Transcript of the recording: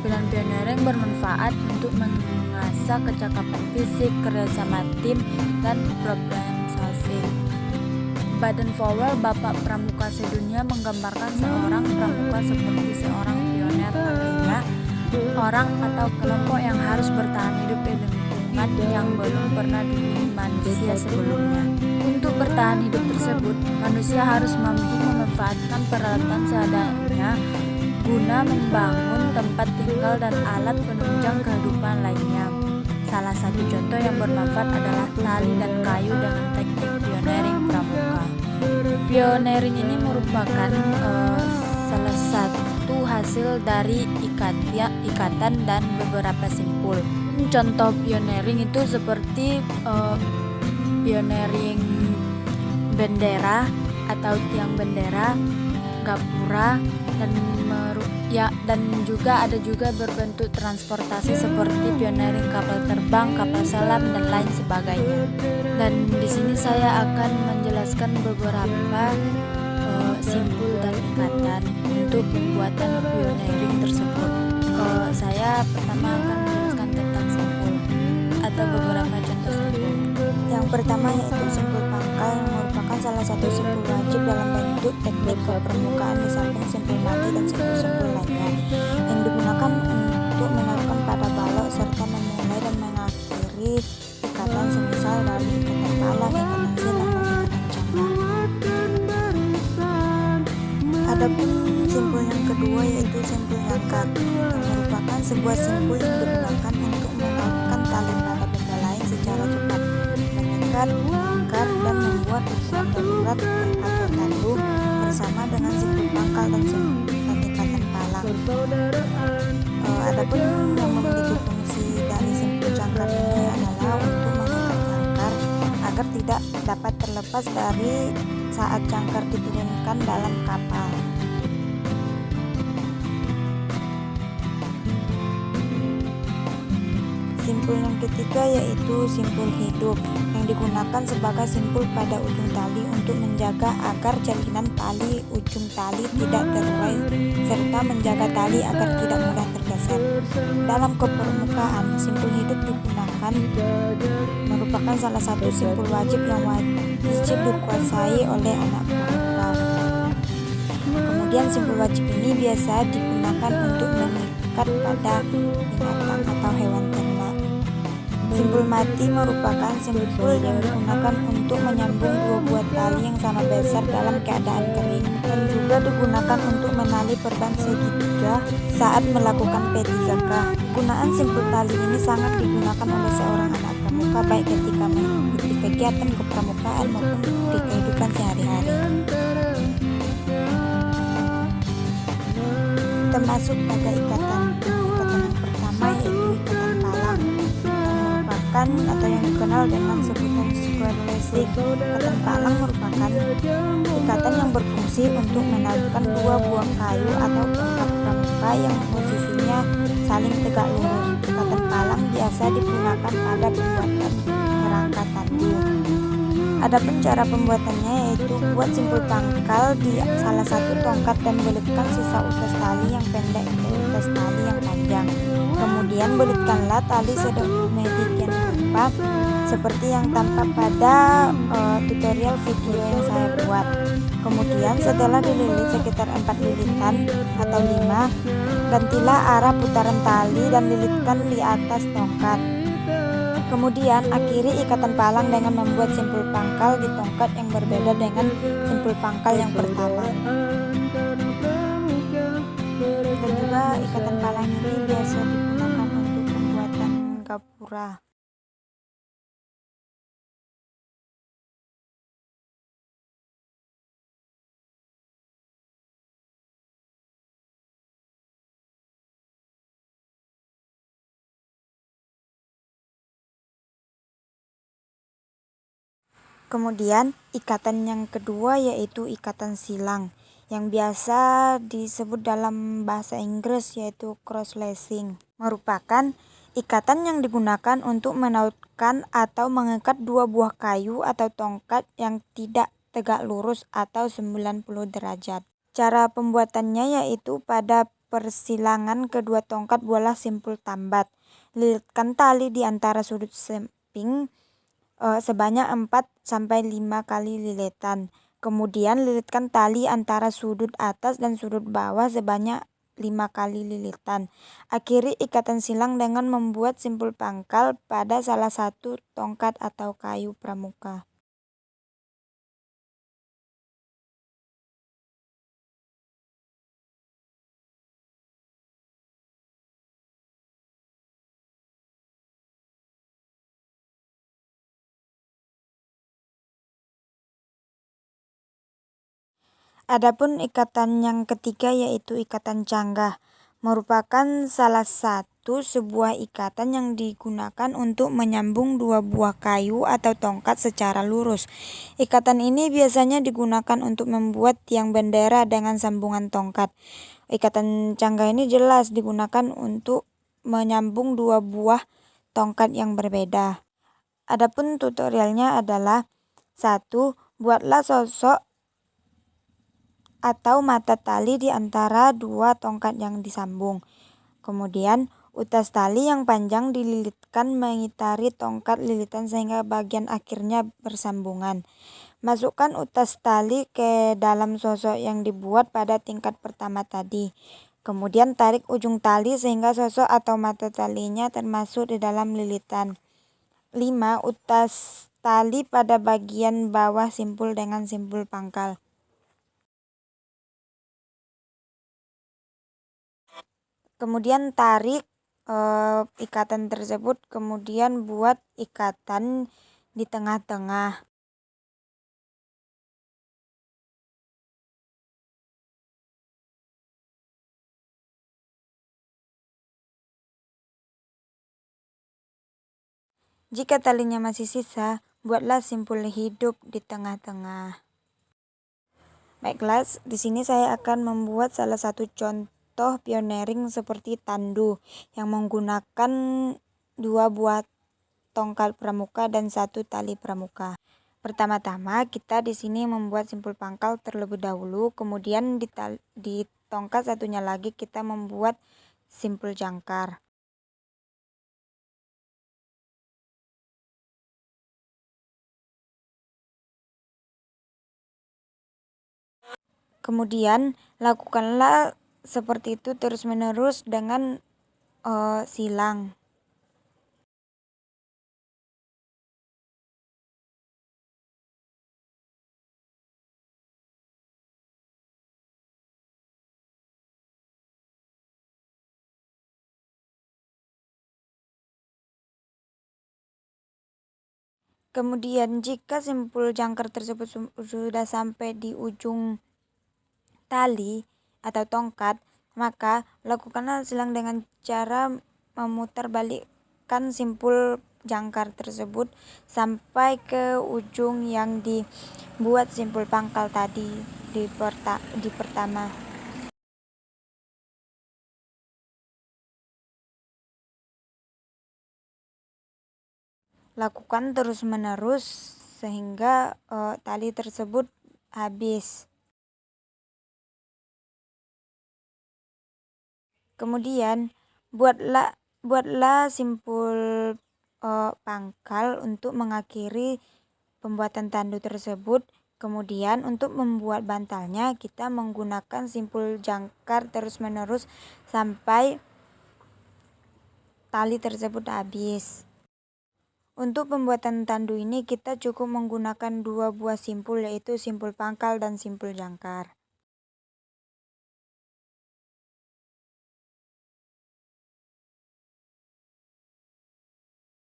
Kedisiplinan pioneering bermanfaat untuk mengasah kecakapan fisik, kerjasama tim, dan problem solving. Baden-Powell, Bapak Pramuka Sedunia, menggambarkan seorang pramuka seperti seorang pioner, artinya orang atau kelompok yang harus bertahan hidup di lingkungan yang belum pernah dihuni manusia sebelumnya. Untuk bertahan hidup tersebut, manusia harus mampu memanfaatkan peralatan seadanya guna membangun tempat tinggal dan alat penunjang kehidupan lainnya. Salah satu contoh yang bermanfaat adalah tali dan kayu dengan teknik pioneering pramuka. Pioneering ini merupakan salah satu hasil dari ikatan dan beberapa simpul. Contoh pioneering itu seperti pioneering bendera atau tiang bendera, gapura, dan juga ada berbentuk transportasi seperti pioneering kapal terbang, kapal selam, dan lain sebagainya. Dan di sini saya akan menjelaskan beberapa simpul dan ikatan untuk pembuatan pioneering tersebut. Saya pertama akan menjelaskan tentang simpul atau beberapa contoh simpul. Yang pertama yaitu simpul pangkal, yang merupakan salah satu simpul wajib dalam bentuk teknik kepermukaan di samping simpul mati dan simpul-simpul lainnya yang digunakan untuk menaikkan pada balok serta memulai dan mengakhiri ikatan semisal dari ikatan palang, ikatan silang, dan ikatan cangkang. Adapun simpul yang kedua yaitu simpul jangkar, yang merupakan sebuah simpul yang digunakan untuk menaikkan tali pada benda lain secara cepat, mengikat, mengangkat, dan membuat ukuran darurat atau tandu bersama dengan simpul pangkal dan ikatan palang. Adapun yang memiliki fungsi dari simpul jangkar ini adalah untuk mengikat jangkar agar tidak dapat terlepas dari saat jangkar diturunkan dalam kapal. Simpul yang ketiga yaitu simpul hidup, yang digunakan sebagai simpul pada ujung tali untuk menjaga agar jalinan tali ujung tali tidak terurai serta menjaga tali agar tidak mudah tergeser. Dalam kepermukaan, simpul hidup digunakan merupakan salah satu simpul wajib yang wajib dikuasai oleh anak pramuka. Kemudian simpul wajib ini biasa digunakan untuk mengikat pada binatang atau hewan ternak. Simpul mati merupakan simpul yang digunakan untuk menyambung dua buah tali yang sama besar dalam keadaan kering, dan juga digunakan untuk menali perban segitiga saat melakukan P3K. Gunaan simpul tali ini sangat digunakan oleh seorang anak pramuka baik ketika mengikuti kegiatan kepramukaan maupun di kehidupan sehari-hari, termasuk pada ikatan yang pertama yaitu ikatan palang, atau yang dikenal dengan sebutan square lacing. Ikatan palang merupakan ikatan yang berfungsi untuk menaikkan dua buah kayu atau tongkat pramuka yang posisinya saling tegak lurus. Ikatan palang biasa digunakan pada pembuatan kerangka tandu. Adapun cara pembuatannya yaitu buat simpul pangkal di salah satu tongkat dan belitkan sisa utas tali yang pendek ke utas tali yang panjang. Kemudian belitkanlah tali sedemikian rupa seperti yang tampak pada tutorial video yang saya buat. Kemudian setelah dililit sekitar 4 lilitan atau 5, gantilah arah putaran tali dan lilitkan di atas tongkat. Kemudian akhiri ikatan palang dengan membuat simpul pangkal di tongkat yang berbeda dengan simpul pangkal yang pertama. Dan juga ikatan palang ini biasa digunakan untuk pembuatan gapura. Kemudian ikatan yang kedua yaitu ikatan silang, yang biasa disebut dalam bahasa Inggris yaitu cross lacing, merupakan ikatan yang digunakan untuk menautkan atau mengikat dua buah kayu atau tongkat yang tidak tegak lurus atau 90 derajat. Cara pembuatannya yaitu pada persilangan kedua tongkat buatlah simpul tambat. Lilitkan tali di antara sudut samping sebanyak 4-5 kali lilitan. Kemudian lilitkan tali antara sudut atas dan sudut bawah sebanyak 5 kali lilitan. Akhiri ikatan silang dengan membuat simpul pangkal pada salah satu tongkat atau kayu pramuka. Adapun ikatan yang ketiga yaitu ikatan canggah, merupakan salah satu sebuah ikatan yang digunakan untuk menyambung dua buah kayu atau tongkat secara lurus. Ikatan ini biasanya digunakan untuk membuat tiang bendera dengan sambungan tongkat. Ikatan canggah ini jelas digunakan untuk menyambung dua buah tongkat yang berbeda. Adapun tutorialnya adalah 1. Buatlah sosok atau mata tali di antara dua tongkat yang disambung. Kemudian utas tali yang panjang dililitkan mengitari tongkat lilitan sehingga bagian akhirnya bersambungan. Masukkan utas tali ke dalam sosok yang dibuat pada tingkat pertama tadi. Kemudian tarik ujung tali sehingga sosok atau mata talinya termasuk di dalam lilitan. 5. Utas tali pada bagian bawah simpul dengan simpul pangkal. Kemudian tarik ikatan tersebut, kemudian buat ikatan di tengah-tengah. Jika talinya masih sisa, buatlah simpul hidup di tengah-tengah. Baiklah, di sini saya akan membuat salah satu contoh pioneering seperti tandu yang menggunakan dua buah tongkat pramuka dan satu tali pramuka. Pertama-tama kita di sini membuat simpul pangkal terlebih dahulu, kemudian di tongkat satunya lagi kita membuat simpul jangkar. Kemudian lakukanlah seperti itu terus-menerus dengan silang. Kemudian jika simpul jangkar tersebut sudah sampai di ujung tali atau tongkat, maka lakukanlah silang dengan cara memutarbalikkan simpul jangkar tersebut sampai ke ujung yang dibuat simpul pangkal tadi di pertama. Lakukan terus-menerus sehingga tali tersebut habis. Kemudian buatlah simpul pangkal untuk mengakhiri pembuatan tandu tersebut. Kemudian untuk membuat bantalnya kita menggunakan simpul jangkar terus-menerus sampai tali tersebut habis. Untuk pembuatan tandu ini kita cukup menggunakan dua buah simpul, yaitu simpul pangkal dan simpul jangkar.